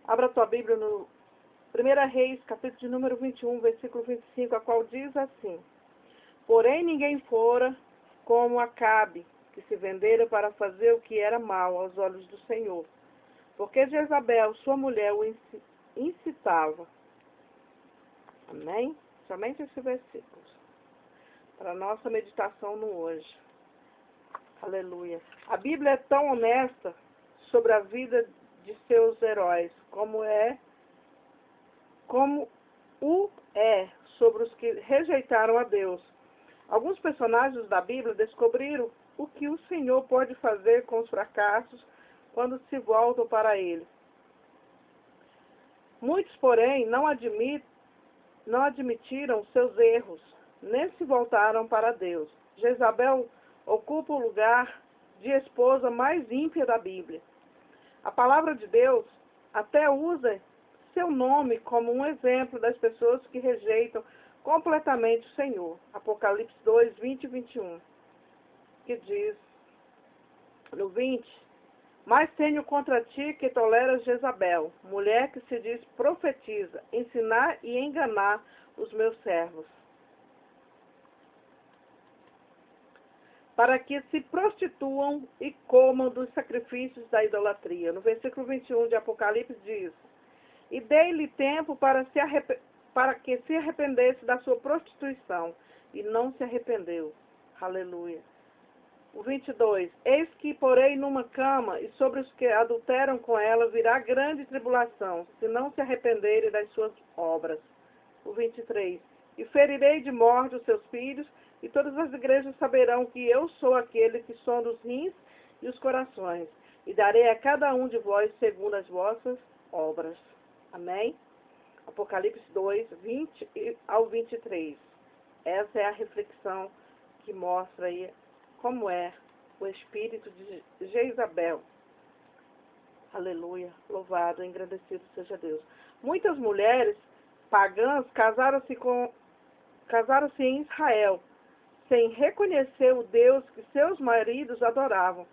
Abra tua Bíblia no 1 Reis, capítulo de número 21, versículo 25, a qual diz assim: Porém ninguém fora como Acabe, que se vendera para fazer o que era mal aos olhos do Senhor, porque Jezabel, sua mulher, o incitava. Amém? Somente esse versículo, para a nossa meditação no hoje. Aleluia. A Bíblia é tão honesta sobre a vida de seus heróis, como o é sobre os que rejeitaram a Deus. Alguns personagens da Bíblia descobriram o que o Senhor pode fazer com os fracassos quando se voltam para Ele. Muitos, porém, não admitiram seus erros, nem se voltaram para Deus. Jezabel ocupa o lugar de esposa mais ímpia da Bíblia. A palavra de Deus até usa seu nome como um exemplo das pessoas que rejeitam completamente o Senhor. Apocalipse 2, 20 e 21, que diz no 20: Mas tenho contra ti que toleras Jezabel, mulher que se diz profetiza, ensinar e enganar os meus servos, para que se prostituam e comam dos sacrifícios da idolatria. No versículo 21 de Apocalipse diz: E dei-lhe tempo para que se arrependesse da sua prostituição, e não se arrependeu. Aleluia. O 22: Eis que porei numa cama, e sobre os que adulteram com ela virá grande tribulação, se não se arrependerem das suas obras. O 23: E ferirei de morte os seus filhos, e todas as igrejas saberão que eu sou aquele que sonda os rins e os corações, e darei a cada um de vós segundo as vossas obras. Amém? Apocalipse 2, 20 ao 23. Essa é a reflexão que mostra aí como é o espírito de Jezabel. Aleluia, louvado, engrandecido seja Deus. Muitas mulheres pagãs casaram-se em Israel, sem reconhecer o Deus que seus maridos adoravam.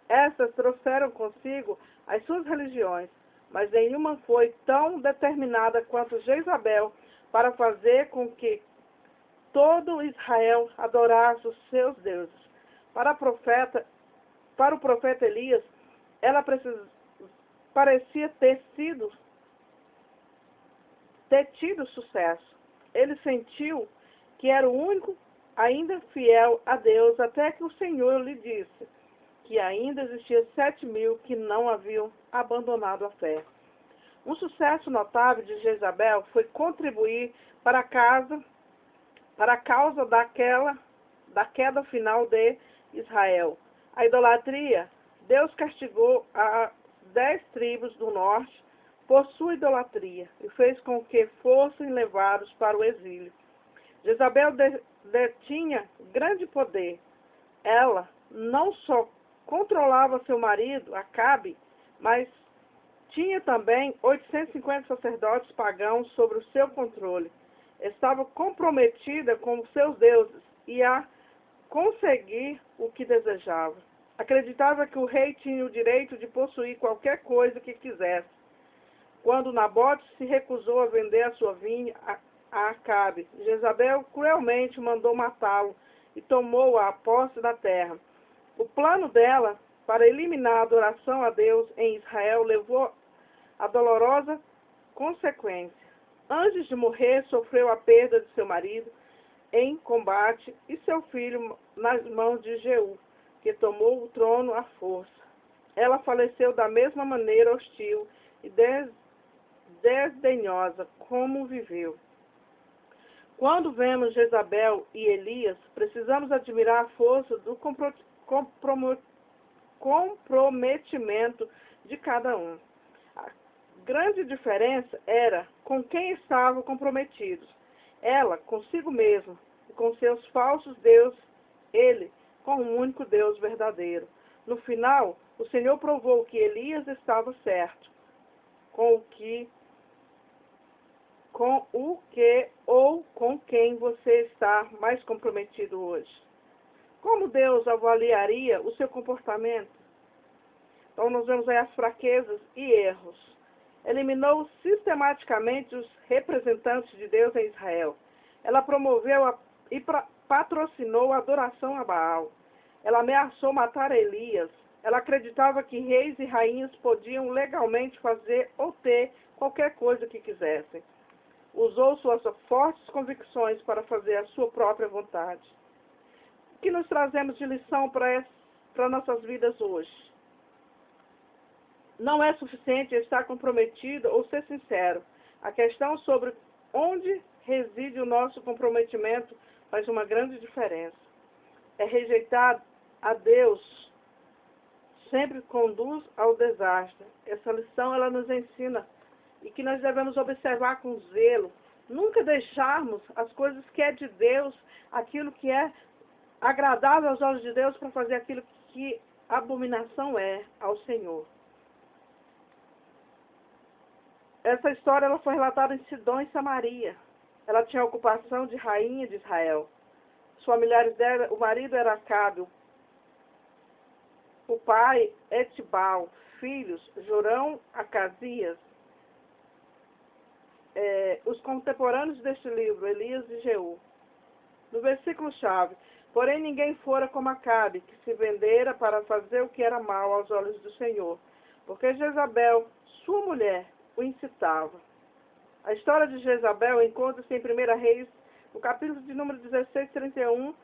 Estas trouxeram consigo as suas religiões, mas nenhuma foi tão determinada quanto Jezabel para fazer com que todo Israel adorasse os seus deuses. Para o profeta Elias, ela parecia ter tido sucesso. Ele sentiu que era o único ainda fiel a Deus, até que o Senhor lhe disse que ainda existia 7.000 que não haviam abandonado a fé. Um sucesso notável de Jezabel foi contribuir para a causa da queda final de Israel. A idolatria. Deus castigou as 10 tribos do norte por sua idolatria e fez com que fossem levados para o exílio. Jezabel detinha grande poder. Ela não só controlava seu marido, Acabe, mas tinha também 850 sacerdotes pagãos sobre o seu controle. Estava comprometida com os seus deuses e a conseguir o que desejava. Acreditava que o rei tinha o direito de possuir qualquer coisa que quisesse. Quando Nabote se recusou a vender a sua vinha a Acabe, Jezabel cruelmente mandou matá-lo e tomou a posse da terra. O plano dela para eliminar a adoração a Deus em Israel levou a dolorosa consequência. Antes de morrer, sofreu a perda de seu marido em combate e seu filho nas mãos de Jeú, que tomou o trono à força. Ela faleceu da mesma maneira hostil e desdenhosa como viveu. Quando vemos Jezabel e Elias, precisamos admirar a força do comprometimento de cada um. A grande diferença era com quem estavam comprometidos. Ela consigo mesma e com seus falsos deuses, ele com o único Deus verdadeiro. No final, o Senhor provou que Elias estava certo com quem você está mais comprometido hoje. Como Deus avaliaria o seu comportamento? Então nós vemos aí as fraquezas e erros. eliminou sistematicamente os representantes de Deus em Israel. Ela promoveu e patrocinou a adoração a Baal. Ela ameaçou matar Elias. Ela acreditava que reis e rainhas podiam legalmente fazer ou ter qualquer coisa que quisessem. Usou suas fortes convicções para fazer a sua própria vontade. O que nos trazemos de lição para nossas vidas hoje? Não é suficiente estar comprometido ou ser sincero. A questão sobre onde reside o nosso comprometimento faz uma grande diferença. É rejeitar a Deus sempre conduz ao desastre. Essa lição ela nos ensina e que nós devemos observar com zelo. Nunca deixarmos as coisas que é de Deus, aquilo que é agradável aos olhos de Deus, para fazer aquilo que abominação é ao Senhor. Essa história ela foi relatada em Sidom e Samaria. Ela tinha a ocupação de rainha de Israel. Os familiares dela, o marido era Acabe, o pai Etibal, filhos Jorão, Acasias. Os contemporâneos deste livro, Elias e Jeú. No versículo-chave, porém ninguém fora como Acabe, que se vendera para fazer o que era mal aos olhos do Senhor, porque Jezabel, sua mulher, o incitava. A história de Jezabel encontra-se em 1 Reis, no capítulo de número 16, 31,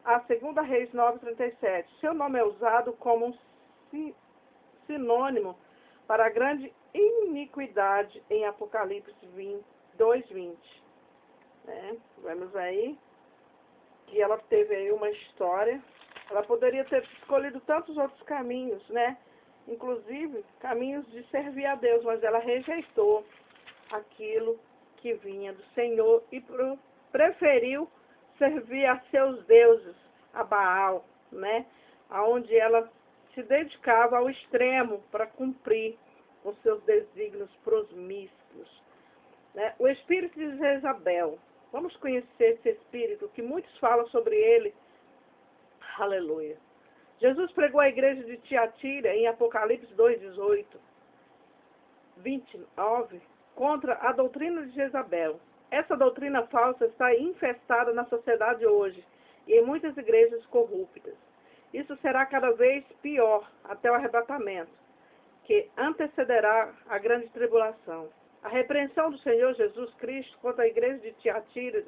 a 2 Reis 9, 37. Seu nome é usado como um sinônimo para a grande iniquidade em Apocalipse 2, 20. Vemos aí que ela teve aí uma história. Ela poderia ter escolhido tantos outros caminhos, inclusive caminhos de servir a Deus, mas ela rejeitou aquilo que vinha do Senhor e preferiu servir a seus deuses, a Baal, aonde ela se dedicava ao extremo para cumprir os seus desígnios promíscuos. O espírito de Jezabel, vamos conhecer esse espírito que muitos falam sobre ele. Aleluia. Jesus pregou à igreja de Tiatira em Apocalipse 2, 18, 29, contra a doutrina de Jezabel. Essa doutrina falsa está infestada na sociedade hoje e em muitas igrejas corruptas. Isso será cada vez pior até o arrebatamento, que antecederá a grande tribulação. A repreensão do Senhor Jesus Cristo contra a igreja de Tiatira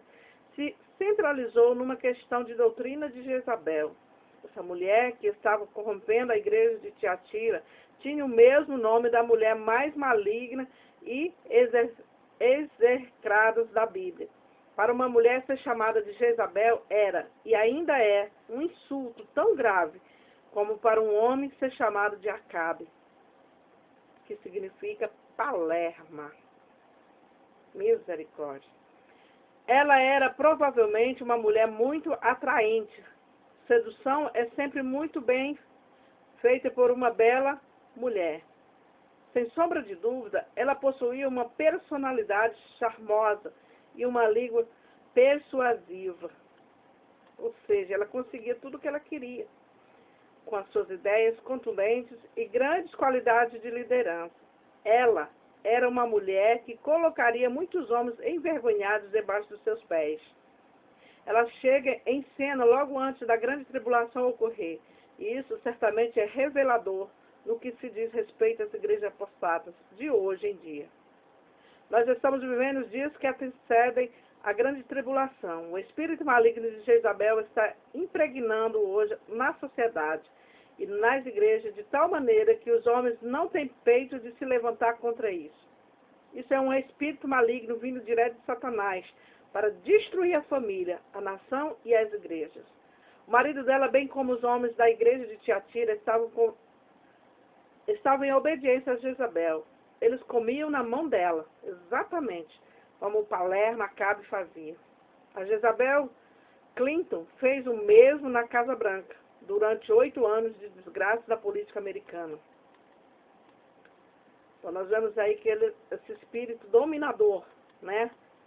se centralizou numa questão de doutrina de Jezabel. Essa mulher que estava corrompendo a igreja de Tiatira tinha o mesmo nome da mulher mais maligna e execrada da Bíblia. Para uma mulher ser chamada de Jezabel era, e ainda é, um insulto tão grave como para um homem ser chamado de Acabe, que significa Palerma. Misericórdia. Ela era provavelmente uma mulher muito atraente. Sedução é sempre muito bem feita por uma bela mulher. Sem sombra de dúvida, ela possuía uma personalidade charmosa e uma língua persuasiva. Ou seja, ela conseguia tudo o que ela queria, com as suas ideias contundentes e grandes qualidades de liderança. Ela era uma mulher que colocaria muitos homens envergonhados debaixo dos seus pés. Ela chega em cena logo antes da grande tribulação ocorrer, e isso certamente é revelador no que se diz respeito às igrejas apostatas de hoje em dia. Nós estamos vivendo os dias que antecedem a grande tribulação. O espírito maligno de Jezabel está impregnando hoje na sociedade e nas igrejas de tal maneira que os homens não têm peito de se levantar contra isso. Isso é um espírito maligno vindo direto de Satanás para destruir a família, a nação e as igrejas. O marido dela, bem como os homens da igreja de Tiatira, estavam em obediência a Jezabel. Eles comiam na mão dela, exatamente como o Palermo Acabe fazia. A Jezabel Clinton fez o mesmo na Casa Branca, durante 8 anos de desgraça da política americana. Então nós vemos aí que esse espírito dominador,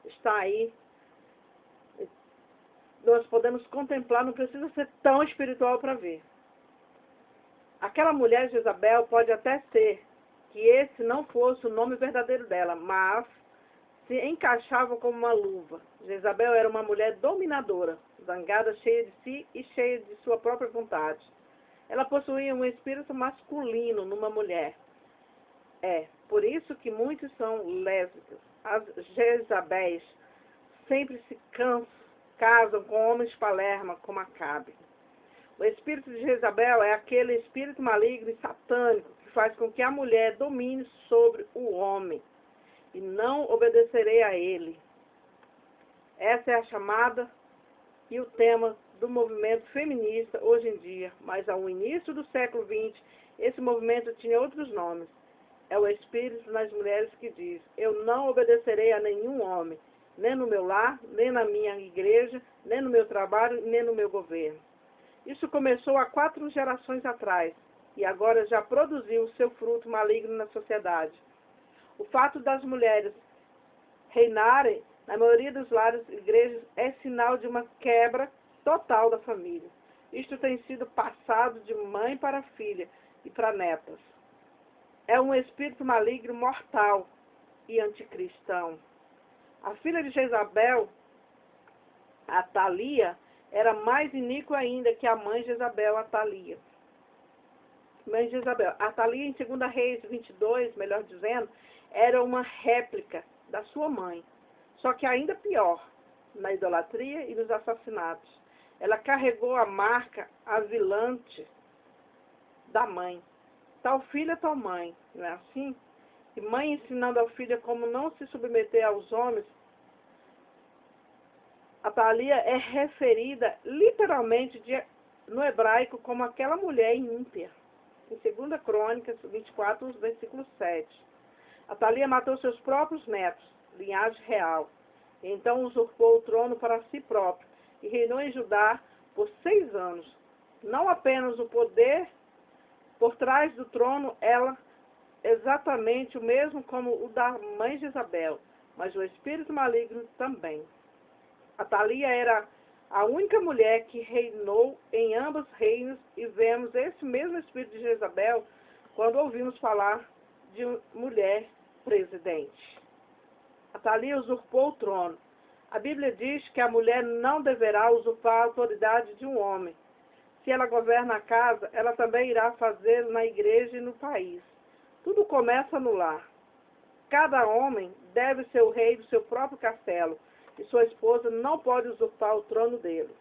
está aí. Nós podemos contemplar, não precisa ser tão espiritual para ver. Aquela mulher Jezabel pode até ser que esse não fosse o nome verdadeiro dela, mas se encaixava como uma luva. Jezabel era uma mulher dominadora, zangada, cheia de si e cheia de sua própria vontade. Ela possuía um espírito masculino numa mulher. Por isso que muitos são lésbicas. As Jezabéis sempre se casam com homens palerma, como Acabe. O espírito de Jezabel é aquele espírito maligno e satânico que faz com que a mulher domine sobre o homem e não obedecerei a ele. Essa é a chamada e o tema do movimento feminista hoje em dia, mas ao início do século XX, esse movimento tinha outros nomes. É o espírito nas mulheres que diz: eu não obedecerei a nenhum homem, nem no meu lar, nem na minha igreja, nem no meu trabalho, nem no meu governo. Isso começou há 4 gerações atrás e agora já produziu seu fruto maligno na sociedade. O fato das mulheres reinarem na maioria dos lares e igrejas é sinal de uma quebra total da família. Isto tem sido passado de mãe para filha e para netas. É um espírito maligno mortal e anticristão. A filha de Jezabel, Atalia, era mais iníqua ainda que a mãe Jezabel, Atalia. Mãe Jezabel. Atalia, em 2 Reis 22, melhor dizendo, era uma réplica da sua mãe, só que ainda pior, na idolatria e nos assassinatos. Ela carregou a marca avilante da mãe. Tal filha, tal mãe, não é assim? E mãe ensinando ao filho como não se submeter aos homens. Atalia é referida literalmente no hebraico como aquela mulher ímpia. Em 2 Crônicas 24, versículo 7. Atalia matou seus próprios netos, linhagem real. E então usurpou o trono para si próprio e reinou em Judá por 6 anos. Não apenas o poder por trás do trono, ela exatamente o mesmo como o da mãe Jezabel, mas o espírito maligno também. Atalia era a única mulher que reinou em ambos reinos e vemos esse mesmo espírito de Jezabel quando ouvimos falar de mulher presidente. Atalia usurpou o trono. A Bíblia diz que a mulher não deverá usurpar a autoridade de um homem. Se ela governa a casa, ela também irá fazê-lo na igreja e no país. Tudo começa no lar. Cada homem deve ser o rei do seu próprio castelo, e sua esposa não pode usurpar o trono dele.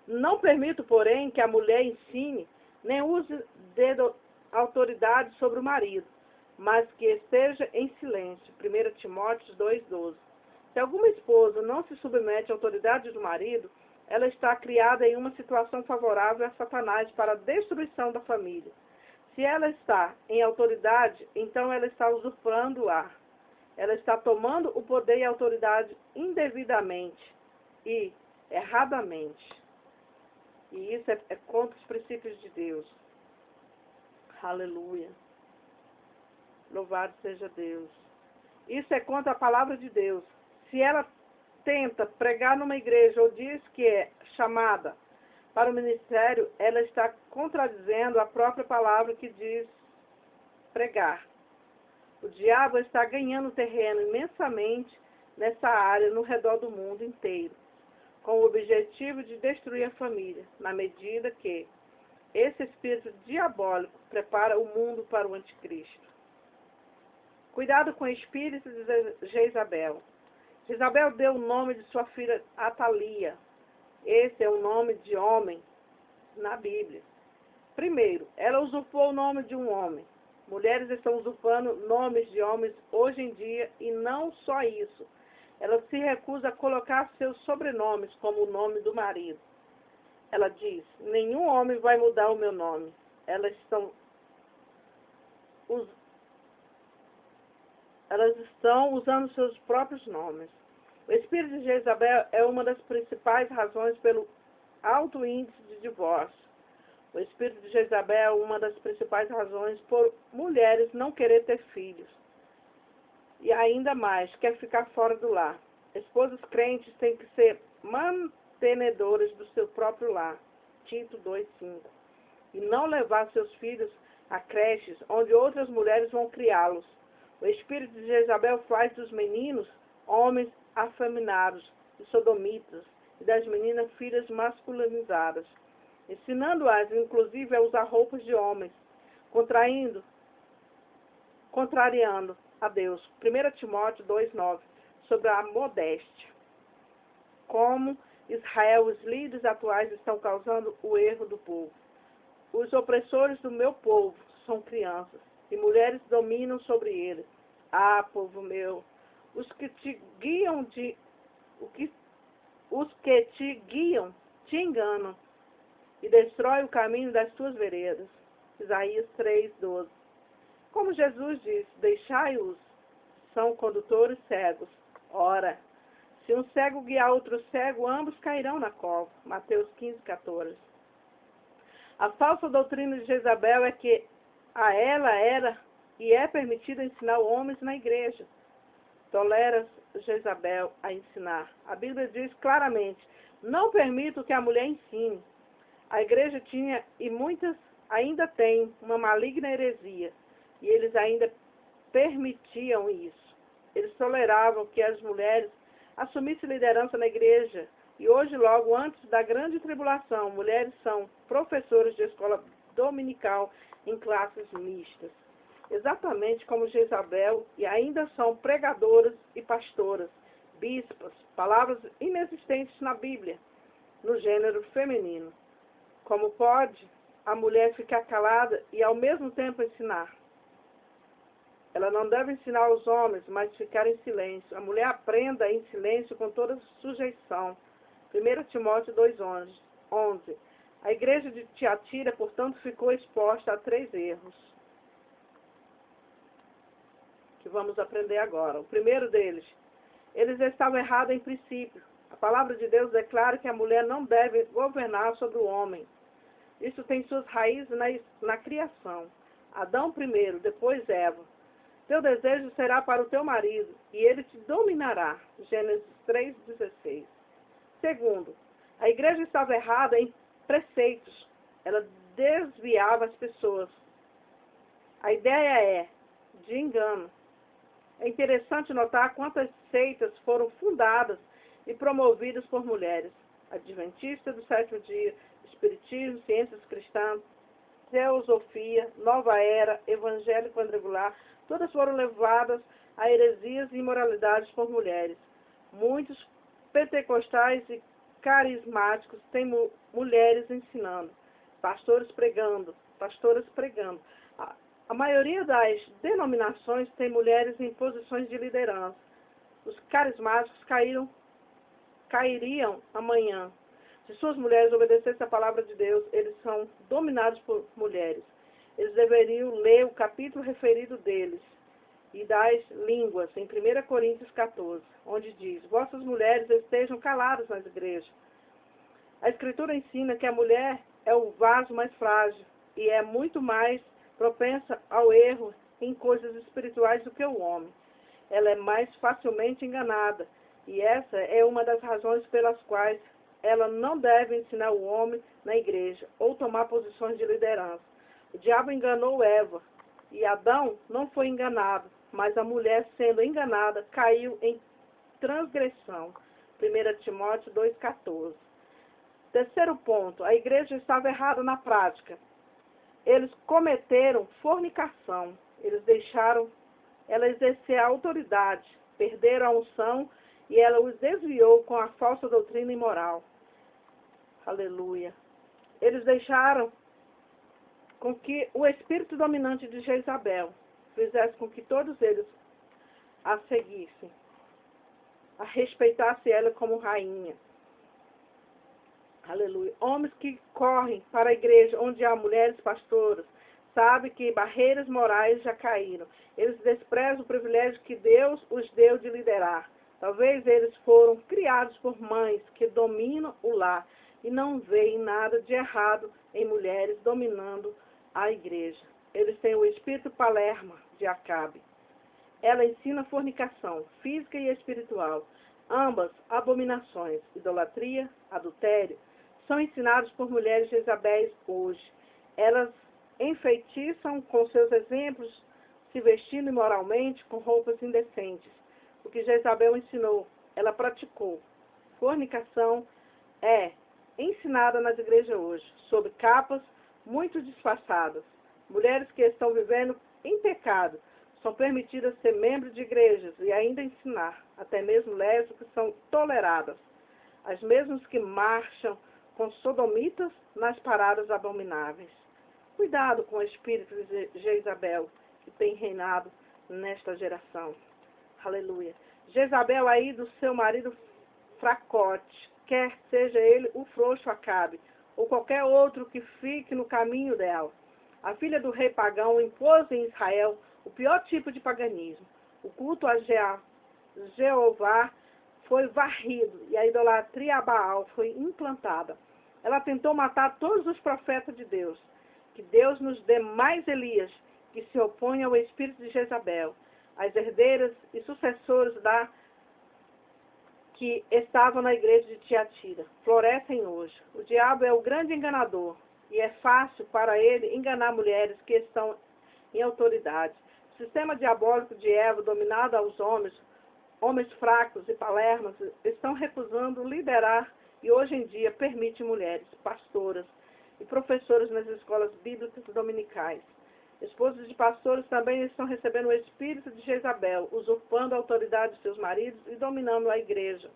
Não permito, porém, que a mulher ensine, nem use de autoridade sobre o marido, mas que esteja em silêncio. 1 Timóteo 2,12. Se alguma esposa não se submete à autoridade do marido, ela está criada em uma situação favorável a Satanás para a destruição da família. Se ela está em autoridade, então ela está usurpando o lar. Ela está tomando o poder e a autoridade indevidamente e erradamente. E isso é contra os princípios de Deus. Aleluia. Louvado seja Deus. Isso é contra a palavra de Deus. Se ela tenta pregar numa igreja ou diz que é chamada para o ministério, ela está contradizendo a própria palavra que diz pregar. O diabo está ganhando terreno imensamente nessa área no redor do mundo inteiro, com o objetivo de destruir a família, na medida que esse espírito diabólico prepara o mundo para o anticristo. Cuidado com o espírito de Jezabel. Jezabel deu o nome de sua filha Atalia. Esse é o nome de homem na Bíblia. Primeiro, ela usurpou o nome de um homem. Mulheres estão usurpando nomes de homens hoje em dia e não só isso. Ela se recusa a colocar seus sobrenomes como o nome do marido. Ela diz: nenhum homem vai mudar o meu nome. Elas estão usando seus próprios nomes. O espírito de Jezabel é uma das principais razões pelo alto índice de divórcio. O espírito de Jezabel é uma das principais razões por mulheres não querer ter filhos. E ainda mais, quer ficar fora do lar. Esposas crentes têm que ser mantenedoras do seu próprio lar. Tito 2,5. E não levar seus filhos a creches onde outras mulheres vão criá-los. O espírito de Jezabel faz dos meninos homens afeminados e sodomitas, e das meninas filhas masculinizadas, ensinando-as inclusive a usar roupas de homens, contrariando a Deus. 1 Timóteo 2,9, sobre a modéstia. Como Israel, os líderes atuais estão causando o erro do povo. Os opressores do meu povo são crianças, e mulheres dominam sobre ele. Ah, povo meu, os que te guiam te enganam e destrói o caminho das tuas veredas. Isaías 3,12. Como Jesus disse, deixai-os, são condutores cegos. Ora, se um cego guiar outro cego, ambos cairão na cova. Mateus 15,14. A falsa doutrina de Jezabel é que a ela era e é permitido ensinar homens na igreja. Tolera Jezabel a ensinar. A Bíblia diz claramente, não permito que a mulher ensine. A igreja tinha, e muitas ainda têm, uma maligna heresia, e eles ainda permitiam isso. Eles toleravam que as mulheres assumissem liderança na igreja, e hoje, logo antes da grande tribulação, mulheres são professoras de escola dominical em classes mistas. Exatamente como Jezabel, e ainda são pregadoras e pastoras, bispas, palavras inexistentes na Bíblia, no gênero feminino. Como pode a mulher ficar calada e ao mesmo tempo ensinar? Ela não deve ensinar aos homens, mas ficar em silêncio. A mulher aprenda em silêncio com toda sujeição. 1 Timóteo 2,11. A igreja de Tiatira, portanto, ficou exposta a 3 erros, que vamos aprender agora. O primeiro deles, eles estavam errados em princípio. A palavra de Deus declara que a mulher não deve governar sobre o homem. Isso tem suas raízes na criação. Adão primeiro, depois Eva. Teu desejo será para o teu marido, e ele te dominará. Gênesis 3,16. Segundo, a igreja estava errada em preceitos. Ela desviava as pessoas. A ideia é de engano. É interessante notar quantas seitas foram fundadas e promovidas por mulheres. Adventista do sétimo dia, Espiritismo, Ciências Cristãs, Teosofia, Nova Era, Evangelho Quadrangular, todas foram levadas a heresias e imoralidades por mulheres. Muitos pentecostais e carismáticos têm mulheres ensinando, pastores pregando, pastoras pregando. A maioria das denominações tem mulheres em posições de liderança. Os carismáticos cairiam amanhã. Se suas mulheres obedecessem a palavra de Deus, eles são dominados por mulheres. Eles deveriam ler o capítulo referido deles e das línguas, em 1 Coríntios 14, onde diz, vossas mulheres estejam caladas nas igrejas. A Escritura ensina que a mulher é o vaso mais frágil e é muito mais propensa ao erro em coisas espirituais do que o homem. Ela é mais facilmente enganada, e essa é uma das razões pelas quais ela não deve ensinar o homem na igreja ou tomar posições de liderança. O diabo enganou Eva, e Adão não foi enganado, mas a mulher, sendo enganada, caiu em transgressão. 1 Timóteo 2,14. Terceiro ponto, a igreja estava errada na prática. Eles cometeram fornicação, eles deixaram ela exercer a autoridade, perderam a unção e ela os desviou com a falsa doutrina imoral. Aleluia. Eles deixaram com que o espírito dominante de Jezabel fizesse com que todos eles a seguissem, a respeitassem ela como rainha. Aleluia. Homens que correm para a igreja onde há mulheres pastoras, sabem que barreiras morais já caíram. Eles desprezam o privilégio que Deus os deu de liderar. Talvez eles foram criados por mães que dominam o lar e não veem nada de errado em mulheres dominando a igreja. Eles têm o espírito Palerma de Acabe. Ela ensina fornicação, física e espiritual. Ambas abominações, idolatria, adultério, são ensinados por mulheres Jezabéis hoje. Elas enfeitiçam com seus exemplos, se vestindo imoralmente com roupas indecentes. O que Jezabel ensinou, ela praticou. Fornicação é ensinada nas igrejas hoje, sob capas muito disfarçadas. Mulheres que estão vivendo em pecado são permitidas ser membros de igrejas e ainda ensinar. Até mesmo lésbicas são toleradas. As mesmas que marcham com sodomitas nas paradas abomináveis. Cuidado com o espírito de Jezabel, que tem reinado nesta geração. Aleluia. Jezabel aí do seu marido fracote, quer seja ele o frouxo Acabe, ou qualquer outro que fique no caminho dela. A filha do rei pagão impôs em Israel o pior tipo de paganismo. O culto a Jeová foi varrido e a idolatria a Baal foi implantada. Ela tentou matar todos os profetas de Deus. Que Deus nos dê mais Elias que se opõe ao espírito de Jezabel. As herdeiras e sucessores que estavam na igreja de Tiatira florescem hoje. O diabo é o grande enganador e é fácil para ele enganar mulheres que estão em autoridade. O sistema diabólico de Eva, dominado aos homens fracos e palermas, estão recusando liderar e hoje em dia permite mulheres, pastoras e professoras nas escolas bíblicas dominicais. Esposas de pastores também estão recebendo o espírito de Jezabel, usurpando a autoridade de seus maridos e dominando a igreja.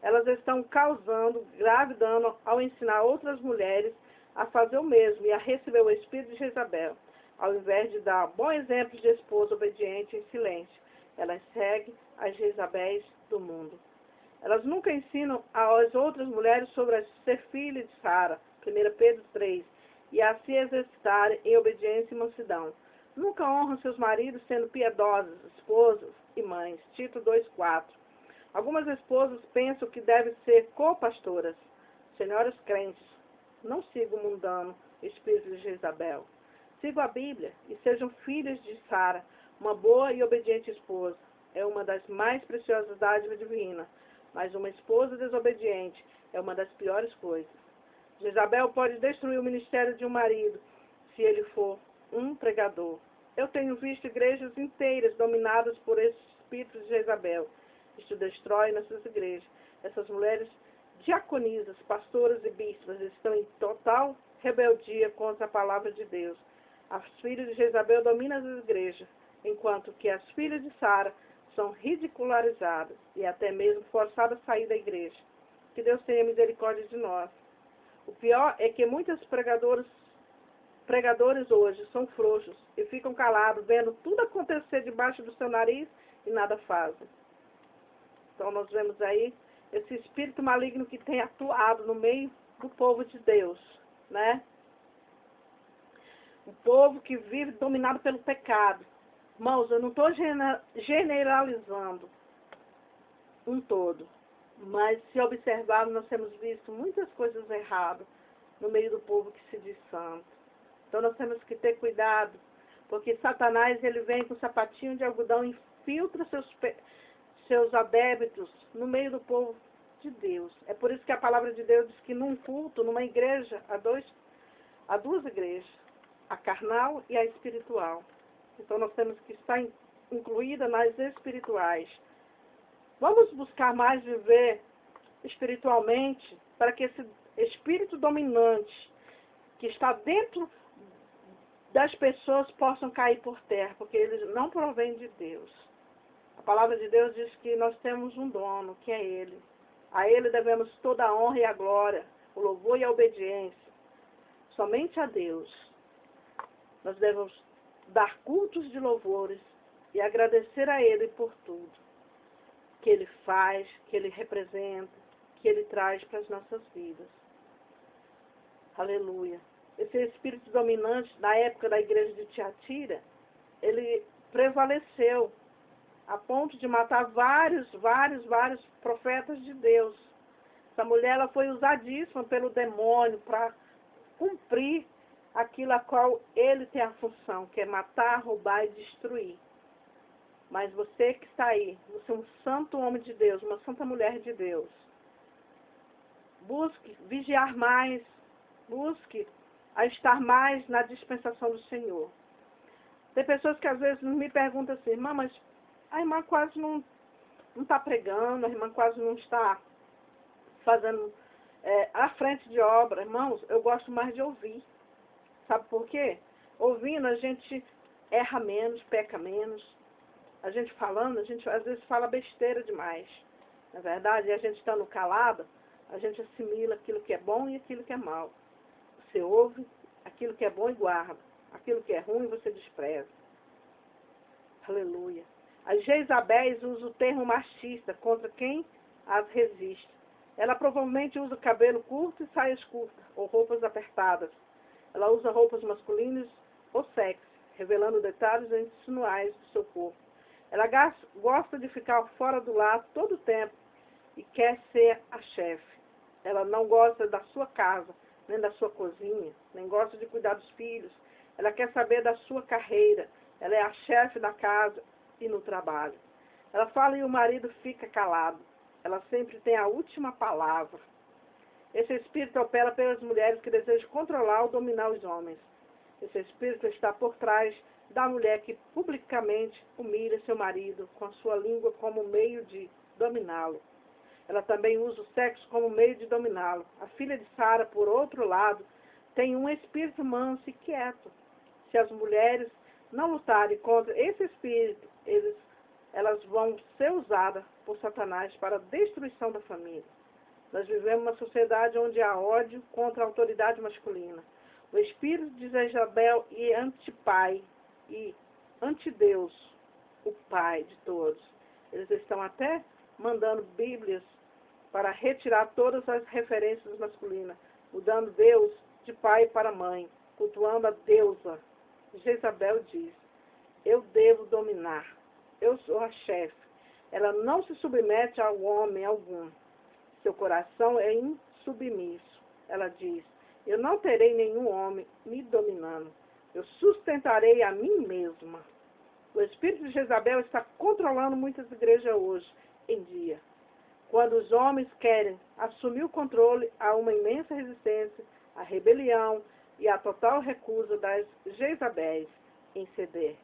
Elas estão causando grave dano ao ensinar outras mulheres a fazer o mesmo e a receber o espírito de Jezabel. Ao invés de dar bom exemplo de esposa obediente em silêncio, elas seguem as Jezabéis do mundo. Elas nunca ensinam às outras mulheres sobre ser filha de Sara, 1 Pedro 3, e a se exercitarem em obediência e mansidão. Nunca honram seus maridos sendo piedosas, esposas e mães. Tito 2,4. Algumas esposas pensam que devem ser co-pastoras. Senhoras crentes, não sigam o mundano espírito de Jezabel. Sigam a Bíblia e sejam filhas de Sara, uma boa e obediente esposa. É uma das mais preciosas dádivas divinas, mas uma esposa desobediente é uma das piores coisas. Jezabel pode destruir o ministério de um marido se ele for um pregador. Eu tenho visto igrejas inteiras dominadas por esse espírito de Jezabel. Isto destrói nossas igrejas. Essas mulheres diaconisas, pastoras e bispas estão em total rebeldia contra a palavra de Deus. As filhas de Jezabel dominam as igrejas, enquanto que as filhas de Sara são ridicularizadas e até mesmo forçadas a sair da igreja. Que Deus tenha misericórdia de nós. O pior é que muitos pregadores hoje são frouxos e ficam calados, vendo tudo acontecer debaixo do seu nariz e nada fazem. Então nós vemos aí esse espírito maligno que tem atuado no meio do povo de Deus, né? Um povo que vive dominado pelo pecado. Irmãos, eu não estou generalizando um todo. Mas, se observarmos, nós temos visto muitas coisas erradas no meio do povo que se diz santo. Então, nós temos que ter cuidado, porque Satanás, ele vem com sapatinho de algodão e infiltra seus adébitos no meio do povo de Deus. É por isso que a palavra de Deus diz que num culto, numa igreja, há duas igrejas, a carnal e a espiritual. Então, nós temos que estar incluída nas espirituais. Vamos buscar mais viver espiritualmente para que esse espírito dominante que está dentro das pessoas possam cair por terra, porque eles não provêm de Deus. A palavra de Deus diz que nós temos um dono, que é Ele. A Ele devemos toda a honra e a glória, o louvor e a obediência. Somente a Deus. Nós devemos dar cultos de louvores e agradecer a Ele por tudo que Ele faz, que Ele representa, que Ele traz para as nossas vidas. Aleluia. Esse espírito dominante, na época da igreja de Tiatira, ele prevaleceu a ponto de matar vários profetas de Deus. Essa mulher, ela foi usadíssima pelo demônio para cumprir aquilo a qual ele tem a função, que é matar, roubar e destruir. Mas você que está aí, você é um santo homem de Deus, uma santa mulher de Deus. Busque vigiar mais, busque a estar mais na dispensação do Senhor. Tem pessoas que às vezes me perguntam assim, irmã, mas a irmã quase não está pregando, a irmã quase não está fazendo à frente de obra. Irmãos, eu gosto mais de ouvir. Sabe por quê? Ouvindo, a gente erra menos, peca menos. A gente falando, a gente às vezes fala besteira demais. Na verdade, e a gente estando calado, a gente assimila aquilo que é bom e aquilo que é mal. Você ouve aquilo que é bom e guarda. Aquilo que é ruim você despreza. Aleluia. As Jezabéis usam o termo machista contra quem as resiste. Ela provavelmente usa cabelo curto e saias curtas, ou roupas apertadas. Ela usa roupas masculinas ou sexy, revelando detalhes insinuais do seu corpo. Ela gosta de ficar fora do lar todo o tempo e quer ser a chefe. Ela não gosta da sua casa, nem da sua cozinha, nem gosta de cuidar dos filhos. Ela quer saber da sua carreira. Ela é a chefe da casa e no trabalho. Ela fala e o marido fica calado. Ela sempre tem a última palavra. Esse espírito opera pelas mulheres que desejam controlar ou dominar os homens. Esse espírito está por trás da mulher que publicamente humilha seu marido com a sua língua como meio de dominá-lo. Ela também usa o sexo como meio de dominá-lo. A filha de Sara, por outro lado, tem um espírito manso e quieto. Se as mulheres não lutarem contra esse espírito, elas vão ser usadas por Satanás para a destruição da família. Nós vivemos uma sociedade onde há ódio contra a autoridade masculina. O espírito de Jezabel e antipai e antideus, o pai de todos. Eles estão até mandando bíblias para retirar todas as referências masculinas, mudando Deus de pai para mãe, cultuando a deusa. Jezabel diz, eu devo dominar, eu sou a chefe. Ela não se submete ao homem algum. Seu coração é insubmisso. Ela diz, eu não terei nenhum homem me dominando. Eu sustentarei a mim mesma. O espírito de Jezabel está controlando muitas igrejas hoje em dia. Quando os homens querem assumir o controle, há uma imensa resistência, a rebelião e a total recusa das Jezabéis em ceder.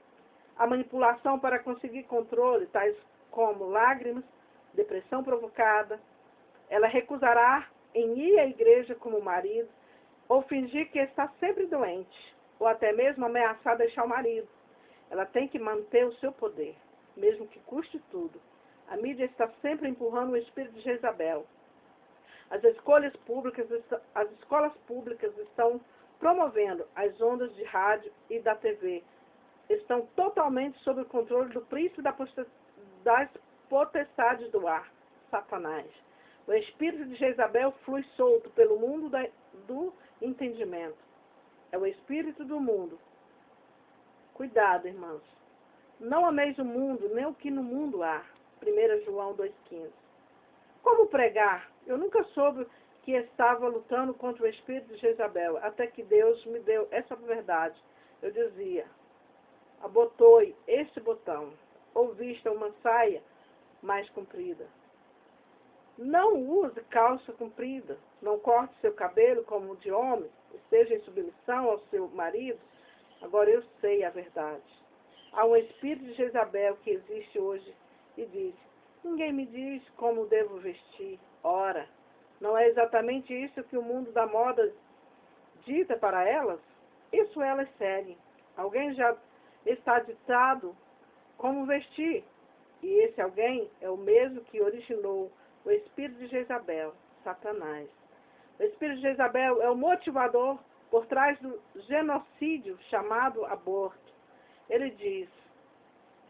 A manipulação para conseguir controle, tais como lágrimas, depressão provocada. Ela recusará em ir à igreja como marido, ou fingir que está sempre doente, ou até mesmo ameaçar deixar o marido. Ela tem que manter o seu poder, mesmo que custe tudo. A mídia está sempre empurrando o espírito de Jezabel. As escolas públicas estão promovendo as ondas de rádio e da TV. Estão totalmente sob o controle do príncipe das potestades do ar, Satanás. O espírito de Jezabel flui solto pelo mundo do entendimento. É o espírito do mundo. Cuidado, irmãos. Não ameis o mundo, nem o que no mundo há. 1 João 2,15. Como pregar? Eu nunca soube que estava lutando contra o espírito de Jezabel, até que Deus me deu essa verdade. Eu dizia, abotoe este botão, ou vista uma saia mais comprida. Não use calça comprida, não corte seu cabelo como de homem, esteja em submissão ao seu marido. Agora eu sei a verdade. Há um espírito de Jezabel que existe hoje e diz, ninguém me diz como devo vestir. Ora, não é exatamente isso que o mundo da moda dita para elas? Isso elas seguem. Alguém já está ditado como vestir. E esse alguém é o mesmo que originou o espírito de Jezabel, Satanás. O espírito de Jezabel é o motivador por trás do genocídio chamado aborto. Ele diz,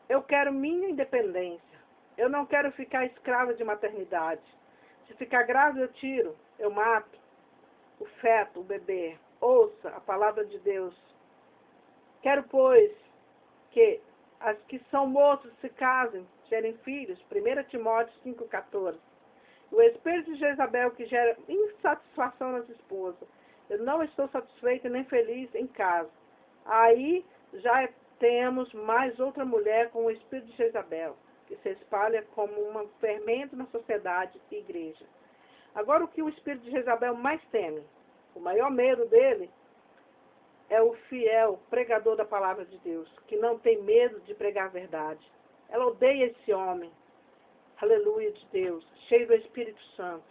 eu quero minha independência. Eu não quero ficar escrava de maternidade. Se ficar grávida, eu tiro, eu mato o feto, o bebê. Ouça a palavra de Deus. Quero, pois, que as que são moços se casem, gerem filhos. 1 Timóteo 5,14. O espírito de Jezabel que gera insatisfação nas esposas. Eu não estou satisfeita nem feliz em casa. Aí já temos mais outra mulher com o espírito de Jezabel, que se espalha como um fermento na sociedade e igreja. Agora, o que o espírito de Jezabel mais teme? O maior medo dele é o fiel pregador da palavra de Deus, que não tem medo de pregar a verdade. Ela odeia esse homem, aleluia de Deus, cheio do Espírito Santo.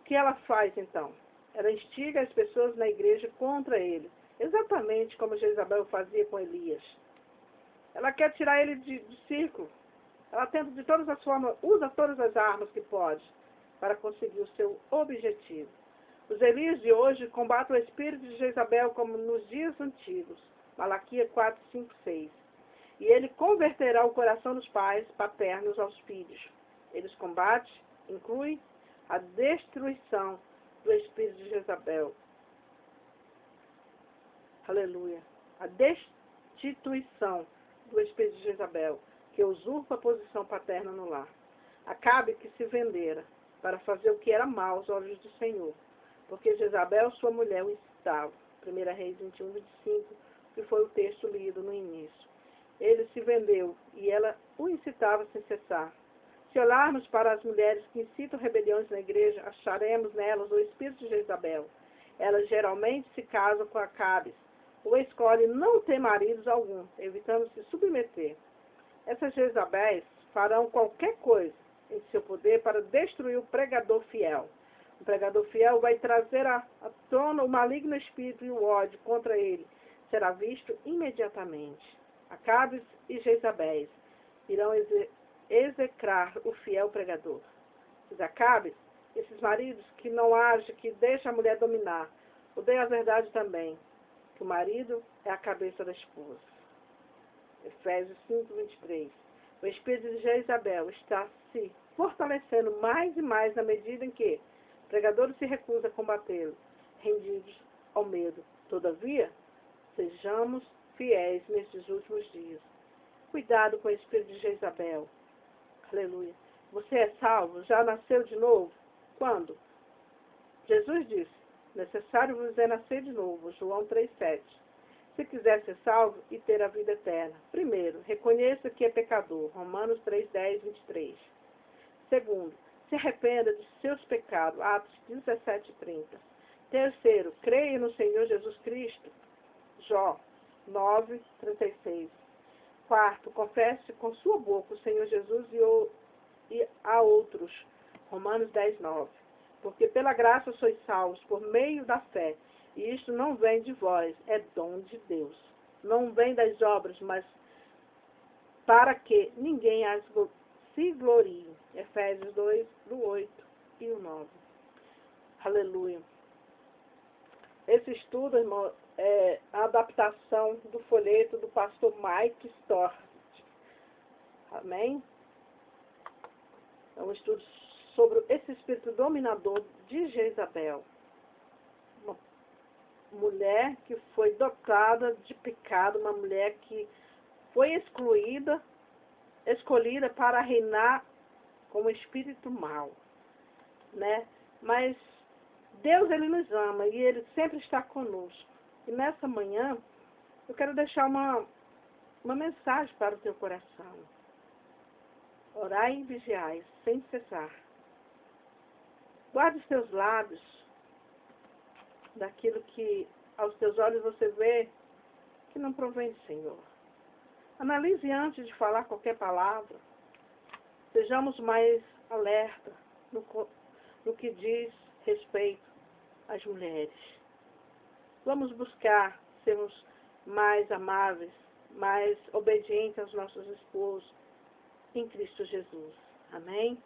O que ela faz então? Ela instiga as pessoas na igreja contra ele, exatamente como Jezabel fazia com Elias. Ela quer tirar ele do círculo. Ela tenta de todas as formas, usa todas as armas que pode para conseguir o seu objetivo. Os Elias de hoje combatem o espírito de Jezabel como nos dias antigos. Malaquias 4, 5, 6. E ele converterá o coração dos pais paternos aos filhos. Eles combatem, inclui a destruição do espírito de Jezabel. Aleluia. A destituição do espírito de Jezabel, que usurpa a posição paterna no lar. Acabe que se vendera para fazer o que era mal aos olhos do Senhor, porque Jezabel, sua mulher, o incitava. 1 Reis 21, 25, que foi o texto lido no início. Ele se vendeu e ela o incitava sem cessar. Se olharmos para as mulheres que incitam rebeliões na igreja, acharemos nelas o espírito de Jezabel. Elas geralmente se casam com Acabes, ou escolhem não ter maridos algum, evitando se submeter. Essas Jezabéis farão qualquer coisa em seu poder para destruir o pregador fiel. O pregador fiel vai trazer à tona o maligno espírito e o ódio contra ele. Será visto imediatamente. Acabes e Jezabéis irão execrar o fiel pregador. Os Acabes, esses maridos que não agem, que deixam a mulher dominar, odeiam a verdade também, que o marido é a cabeça da esposa. Efésios 5, 23. O espírito de Jezabel está se fortalecendo mais e mais na medida em que o pregador se recusa a combatê-lo, rendidos ao medo. Todavia, sejamos fiéis nesses últimos dias. Cuidado com o espírito de Jezabel. Aleluia. Você é salvo? Já nasceu de novo? Quando? Jesus disse, necessário vos é nascer de novo. João 3,7. Se quiser ser salvo e ter a vida eterna. Primeiro, reconheça que é pecador. Romanos 3:10, 23. Segundo, se arrependa de seus pecados. Atos 17:30. Terceiro, creia no Senhor Jesus Cristo. Jó 9:36. Quarto, confesse com sua boca o Senhor Jesus e a outros. Romanos 10:9. Porque pela graça sois salvos por meio da fé. E isto não vem de vós, é dom de Deus. Não vem das obras, mas para que ninguém se glorie. Efésios 2, do 8 e o 9. Aleluia. Esse estudo, irmão, é a adaptação do folheto do pastor Mike Storrs. Amém? É um estudo sobre esse espírito dominador de Jezabel. Uma mulher que foi dotada de pecado, uma mulher que foi escolhida para reinar como espírito mau, né? Mas Deus, Ele nos ama e Ele sempre está conosco. E nessa manhã, eu quero deixar uma mensagem para o teu coração. Orai e vigiai, sem cessar. Guarde os teus lábios daquilo que aos teus olhos você vê que não provém do Senhor. Analise antes de falar qualquer palavra. Sejamos mais alerta no que diz respeito às mulheres. Vamos buscar sermos mais amáveis, mais obedientes aos nossos esposos em Cristo Jesus. Amém?